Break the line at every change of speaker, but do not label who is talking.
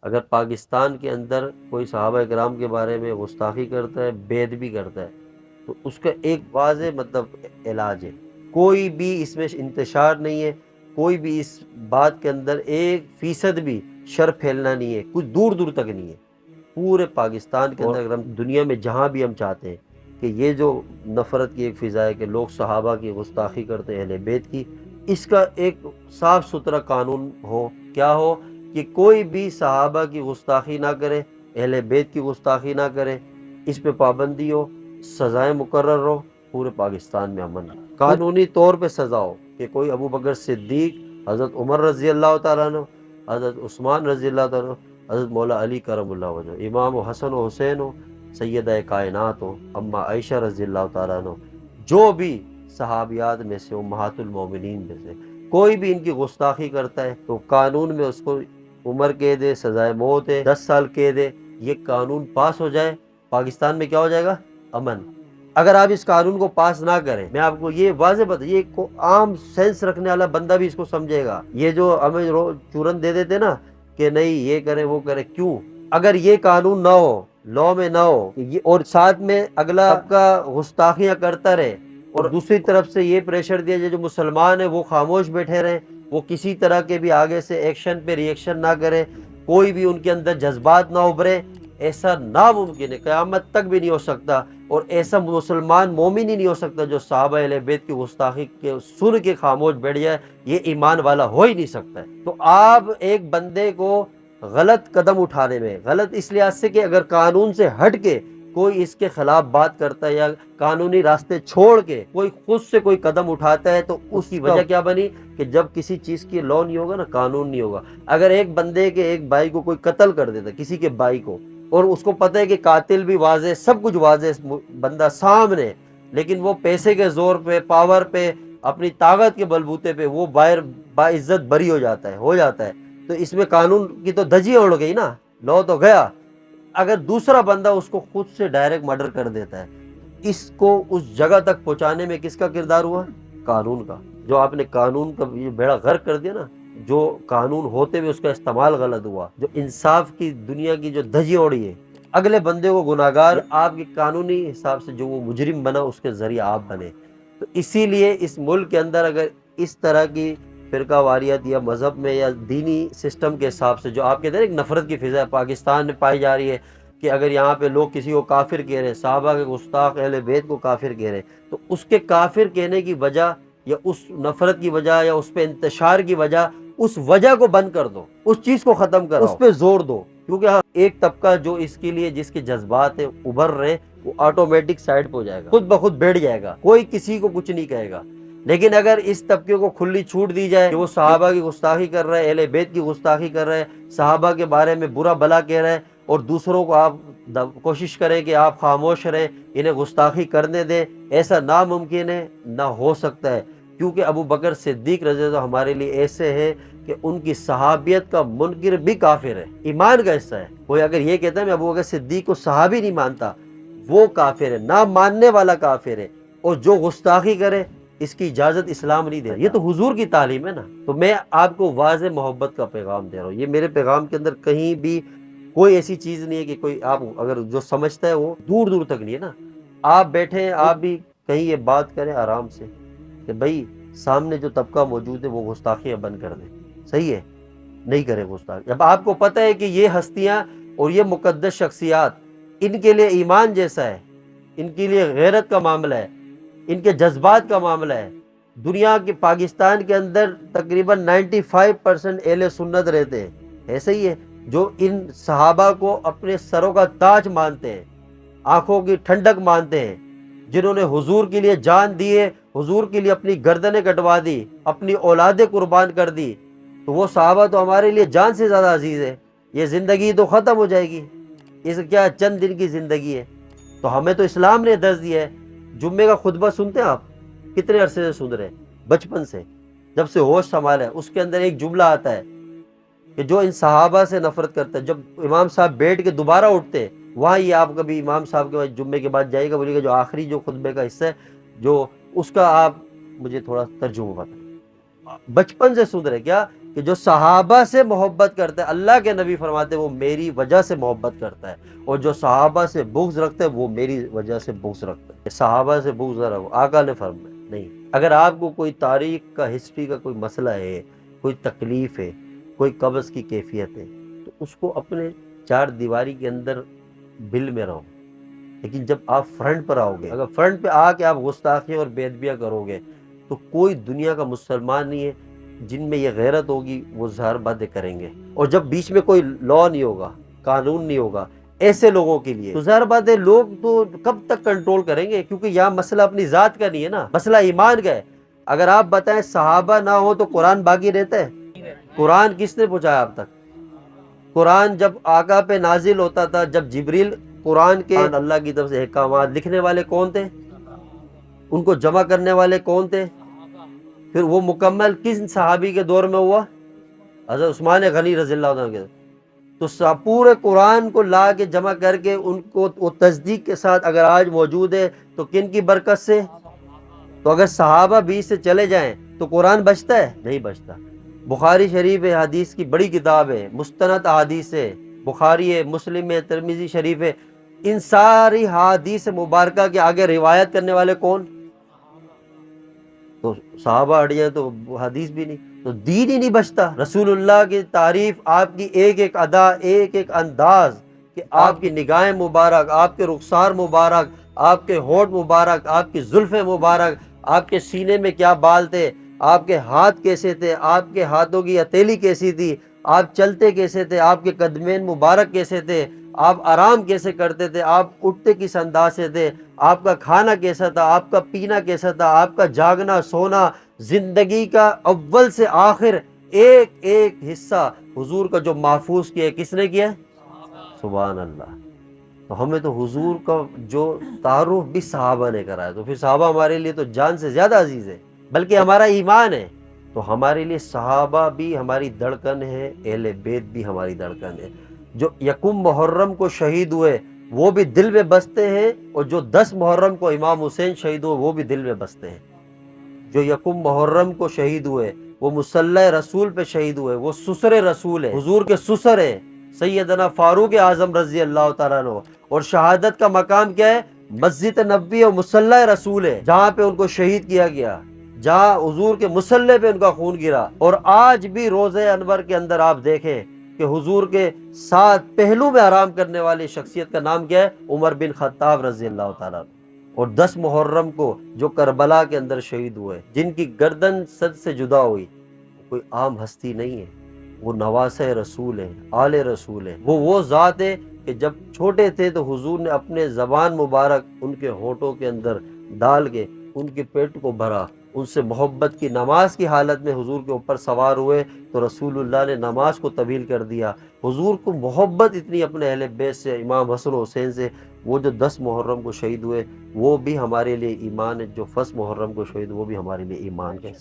اگر پاکستان کے اندر کوئی صحابہ کرام کے بارے میں گستاخی کرتا ہے، بید بھی کرتا ہے، تو اس کا ایک واضح مطلب علاج ہے، کوئی بھی اس میں انتشار نہیں ہے، کوئی بھی اس بات کے اندر 1% بھی شر پھیلنا نہیں ہے، کچھ دور دور تک نہیں ہے۔ پورے پاکستان کے اندر اگر ہم دنیا میں جہاں بھی ہم چاہتے ہیں کہ یہ جو نفرت کی ایک فضا ہے کہ لوگ صحابہ کی گستاخی کرتے ہیں، اہل بیت کی، اس کا ایک صاف ستھرا قانون ہو، کیا ہو کہ کوئی بھی صحابہ کی گستاخی نہ کرے، اہل بیت کی گستاخی نہ کرے، اس پہ پابندی ہو، سزائیں مقرر ہو، پورے پاکستان میں امن ہو، قانونی طور پہ سزا ہو کہ کوئی ابو بکر صدیق، حضرت عمر رضی اللہ تعالیٰ عنہ، حضرت عثمان رضی اللہ تعالیٰ عنہ، حضرت مولا علی کرم اللہ وجہ، امام حسن و حسین ہو، سیدہ کائنات ہو، اما عائشہ رضی اللہ تعالیٰ عنہ، جو بھی صحابیات میں سے امہات المومنین میں سے کوئی بھی ان کی گستاخی کرتا ہے تو قانون میں اس کو عمر قید ہے، سزائے موت ہے، 10 سال قید ہے۔ یہ قانون پاس ہو جائے، پاکستان میں کیا ہو جائے گا؟ امن۔ اگر آپ اس قانون کو پاس نہ کریں، میں آپ کو یہ واضح بتا، یہ عام سینس رکھنے والا بندہ بھی اس کو سمجھے گا۔ یہ جو ہمیں چورن دے دیتے نا کہ نہیں یہ کرے وہ کرے، کیوں؟ اگر یہ قانون نہ ہو، لا میں نہ ہو، اور ساتھ میں اگلا آپ کا گستاخیاں کرتا رہے اور دوسری طرف سے یہ پریشر دیا جائے جو مسلمان ہیں وہ خاموش بیٹھے رہیں، وہ کسی طرح کے بھی آگے سے ایکشن پہ ری ایکشن نہ کرے، کوئی بھی ان کے اندر جذبات نہ ابھرے، ایسا ناممکن ہے، قیامت تک بھی نہیں ہو سکتا۔ اور ایسا مسلمان مومن ہی نہیں ہو سکتا جو صحابہ اہل بیت کی گستاخی کے سن کے خاموش بیٹھ جائے، یہ ایمان والا ہو ہی نہیں سکتا ہے۔ تو آپ ایک بندے کو غلط قدم اٹھانے میں، غلط اس لحاظ سے کہ اگر قانون سے ہٹ کے کوئی اس کے خلاف بات کرتا ہے یا قانونی راستے چھوڑ کے کوئی خود سے کوئی قدم اٹھاتا ہے تو اس کی وجہ کیا بنی کہ جب کسی چیز کی لا نہیں ہوگا نا، قانون نہیں ہوگا۔ اگر ایک بندے کے ایک بھائی کو کوئی قتل کر دیتا ہے، کسی کے بھائی کو، اور اس کو پتہ ہے کہ قاتل بھی واضح، سب کچھ واضح، بندہ سامنے، لیکن وہ پیسے کے زور پہ، پاور پہ، اپنی طاقت کے بلبوتے پہ وہ باہر باعزت بری ہو جاتا ہے، تو اس میں قانون کی تو دھجی اڑ گئی نا، لا تو گیا۔ اگر دوسرا بندہ اس کو خود سے ڈائریکٹ مرڈر کر دیتا ہے، اس کو اس جگہ تک پہنچانے میں کس کا کردار ہوا؟ قانون کا۔ جو آپ نے قانون کا یہ بیڑا غرق کر دیا نا، جو قانون ہوتے ہوئے اس کا استعمال غلط ہوا، جو انصاف کی دنیا کی جو دھجی اڑی ہے، اگلے بندے کو گناہگار آپ کے قانونی حساب سے جو وہ مجرم بنا اس کے ذریعے آپ بنے۔ تو اسی لیے اس ملک کے اندر اگر اس طرح کی فرقہ واریت یا مذہب میں یا دینی سسٹم کے حساب سے جو آپ کہتے ہیں ایک نفرت کی فضا پاکستان میں پائی جا رہی ہے کہ اگر یہاں پہ لوگ کسی کو کافر کہہ رہے ہیں، صحابہ کے گستاخ اہل بیت کو کافر کہہ رہے ہیں، تو اس کے کافر کہنے کی وجہ یا اس نفرت کی وجہ یا اس پہ انتشار کی وجہ، اس وجہ کو بند کر دو، اس چیز کو ختم کرو، اس پہ زور دو، کیونکہ ہاں ایک طبقہ جو اس کے لیے جس کے جذبات ہیں ابھر رہے ہیں وہ آٹومیٹک سائڈ پہ ہو جائے گا، خود بخود بیٹھ جائے گا، کوئی کسی کو کچھ نہیں کہے گا۔ لیکن اگر اس طبقے کو کھلی چھوٹ دی جائے کہ وہ صحابہ کی گستاخی کر رہے ہیں، اہل بیت کی گستاخی کر رہے ہیں، صحابہ کے بارے میں برا بھلا کہہ رہے ہیں، اور دوسروں کو آپ کوشش کریں کہ آپ خاموش رہیں، انہیں گستاخی کرنے دیں، ایسا ناممکن ہے، نہ ہو سکتا ہے۔ کیونکہ ابو بکر صدیق رضی اللہ عنہ ہمارے لیے ایسے ہیں کہ ان کی صحابیت کا منکر بھی کافر ہے، ایمان کا حصہ ہے۔ کوئی اگر یہ کہتا ہے میں ابو بکر صدیق کو صحابی نہیں مانتا، وہ کافر ہے، نہ ماننے والا کافر ہے، اور جو گستاخی کرے اس کی اجازت اسلام نہیں دے رہا۔ یہ تو حضور کی تعلیم ہے نا۔ تو میں آپ کو واضح محبت کا پیغام دے رہا ہوں، یہ میرے پیغام کے اندر کہیں بھی کوئی ایسی چیز نہیں ہے کہ کوئی آپ اگر جو سمجھتا ہے وہ دور دور تک نہیں ہے نا۔ آپ بیٹھے آپ بھی کہیں یہ بات کریں آرام سے کہ بھائی سامنے جو طبقہ موجود ہے وہ گستاخیاں بند کر دیں، صحیح ہے، نہیں کرے گستاخی۔ جب آپ کو پتہ ہے کہ یہ ہستیاں اور یہ مقدس شخصیات ان کے لیے ایمان جیسا ہے، ان کے لیے غیرت کا معاملہ ہے، ان کے جذبات کا معاملہ ہے، دنیا کے پاکستان کے اندر تقریباً 95% اہل سنت رہتے ہیں، ایسے ہی ہے جو ان صحابہ کو اپنے سروں کا تاج مانتے ہیں، آنکھوں کی ٹھنڈک مانتے ہیں، جنہوں نے حضور کے لیے جان دی ہے، حضور کے لیے اپنی گردنیں کٹوا دی، اپنی اولادیں قربان کر دی، تو وہ صحابہ تو ہمارے لیے جان سے زیادہ عزیز ہے۔ یہ زندگی تو ختم ہو جائے گی، اس کیا چند دن کی زندگی ہے، تو ہمیں تو اسلام نے درس دیا ہے۔ جمعے کا خطبہ سنتے ہیں آپ؟ کتنے عرصے سے سن رہے ہیں؟ بچپن سے، جب سے ہوش سنبھالا ہے۔ اس کے اندر ایک جملہ آتا ہے کہ جو ان صحابہ سے نفرت کرتا ہے، جب امام صاحب بیٹھ کے دوبارہ اٹھتے، وہاں یہ آپ کبھی امام صاحب کے بعد جمعے کے بعد جائے گا، بولیے گا جو آخری جو خطبے کا حصہ ہے جو اس کا آپ مجھے تھوڑا ترجمہ بتائیں۔ بچپن سے سن رہے کیا کہ جو صحابہ سے محبت کرتا ہے، اللہ کے نبی فرماتے ہیں وہ میری وجہ سے محبت کرتا ہے، اور جو صحابہ سے بغض رکھتا ہے وہ میری وجہ سے بغض رکھتا ہے۔ صحابہ سے بغض رکھو، آقا نے فرمایا نہیں۔ اگر آپ کو کوئی تاریخ کا، ہسٹری کا کوئی مسئلہ ہے، کوئی تکلیف ہے، کوئی قبض کی کیفیت ہے، تو اس کو اپنے چار دیواری کے اندر بل میں رہو، لیکن جب آپ فرنٹ پر آؤ گے، اگر فرنٹ پہ آ کے آپ گستاخیاں اور بے ادبیاں کرو گے، تو کوئی دنیا کا مسلمان نہیں ہے جن میں یہ غیرت ہوگی وہ ظاہر باتیں کریں گے۔ اور جب بیچ میں کوئی لا نہیں ہوگا، قانون نہیں ہوگا ایسے لوگوں کے لیے، تو ظاہر بات ہے لوگ تو کب تک کنٹرول کریں گے؟ کیونکہ یہاں مسئلہ اپنی ذات کا نہیں ہے نا، مسئلہ ایمان کا ہے۔ اگر آپ بتائیں صحابہ نہ ہو تو قرآن باقی رہتا ہے؟ قرآن کس نے پہنچایا آپ تک؟ قرآن جب آقا پہ نازل ہوتا تھا، جب جبریل قرآن کے اللہ کی طرف سے احکامات لکھنے والے کون تھے؟ ان کو جمع کرنے والے کون تھے؟ پھر وہ مکمل کس صحابی کے دور میں ہوا؟ حضرت عثمان غنی رضی اللہ عنہ کے۔ تو پورے قرآن کو لا کے جمع کر کے ان کو وہ تصدیق کے ساتھ اگر آج موجود ہے تو کن کی برکت سے؟ تو اگر صحابہ بیچ سے چلے جائیں تو قرآن بچتا ہے؟ نہیں بچتا۔ بخاری شریف ہے، حدیث کی بڑی کتاب ہے، مستند احادیث ہے، بخاری ہے، مسلم ہے، ترمذی شریف ہے، ان ساری حدیث مبارکہ کے آگے روایت کرنے والے کون؟ تو صحابہ ہٹ جائیں تو حدیث بھی نہیں، تو دین ہی نہیں بچتا۔ رسول اللہ کی تعریف، آپ کی ایک ایک ادا، ایک ایک انداز، کہ آپ کی نگاہیں مبارک، آپ کے رخسار مبارک، آپ کے ہونٹ مبارک، آپ کی زلفیں مبارک، آپ کے سینے میں کیا بال تھے، آپ کے ہاتھ کیسے تھے، آپ کے ہاتھوں کی ہتھیلی کیسی تھی، آپ چلتے کیسے تھے، آپ کے قدمین مبارک کیسے تھے، آپ آرام کیسے کرتے تھے، آپ اٹھتے کس انداز سے تھے، آپ کا کھانا کیسا تھا، آپ کا پینا کیسا تھا، آپ کا جاگنا سونا، زندگی کا اول سے آخر ایک ایک حصہ حضور کا جو محفوظ کیا ہے، کس نے کیا ہے؟ سبحان اللہ۔ تو ہمیں تو حضور کا جو تعارف بھی صحابہ نے کرایا، تو پھر صحابہ ہمارے لیے تو جان سے زیادہ عزیز ہے، بلکہ ہمارا ایمان ہے۔ تو ہمارے لیے صحابہ بھی ہماری دھڑکن ہے، اہل بیت بھی ہماری دھڑکن ہے۔ جو یکم محرم کو شہید ہوئے وہ بھی دل میں بستے ہیں، اور جو 10 محرم کو امام حسین شہید ہوئے وہ بھی دل میں بستے ہیں۔ جو یکم محرم کو شہید ہوئے وہ مصلی رسول پہ شہید ہوئے، وہ سسر رسول ہے، حضور کے سسر ہے، سیدنا فاروق اعظم رضی اللہ تعالیٰ عنہ۔ اور شہادت کا مقام کیا ہے؟ مسجد نبوی اور مصلی رسول ہے، جہاں پہ ان کو شہید کیا گیا، جہاں حضور کے مصلی پہ ان کا خون گرا۔ اور آج بھی روضہ انور کے اندر آپ دیکھیں کہ حضور کے ساتھ پہلو میں آرام کرنے والی شخصیت کا نام کیا ہے؟ عمر بن خطاب رضی اللہ تعالیٰ عنہ۔ اور 10 محرم کو جو کربلا کے اندر شہید ہوئے، جن کی گردن سر سے جدا ہوئی، کوئی عام ہستی نہیں ہے، وہ نواسہ رسول ہے، آل رسول ہے۔ وہ ذات ہے کہ جب چھوٹے تھے تو حضور نے اپنے زبان مبارک ان کے ہونٹوں کے اندر ڈال کے ان کے پیٹ کو بھرا، ان سے محبت کی، نماز کی حالت میں حضور کے اوپر سوار ہوئے تو رسول اللہ نے نماز کو طویل کر دیا۔ حضور کو محبت اتنی اپنے اہل بیت سے، امام حسن و حسین سے، وہ جو 10 محرم کو شہید ہوئے وہ بھی ہمارے لیے ایمان ہے، جو 1 محرم کو شہید وہ بھی ہمارے لیے ایمان ہے۔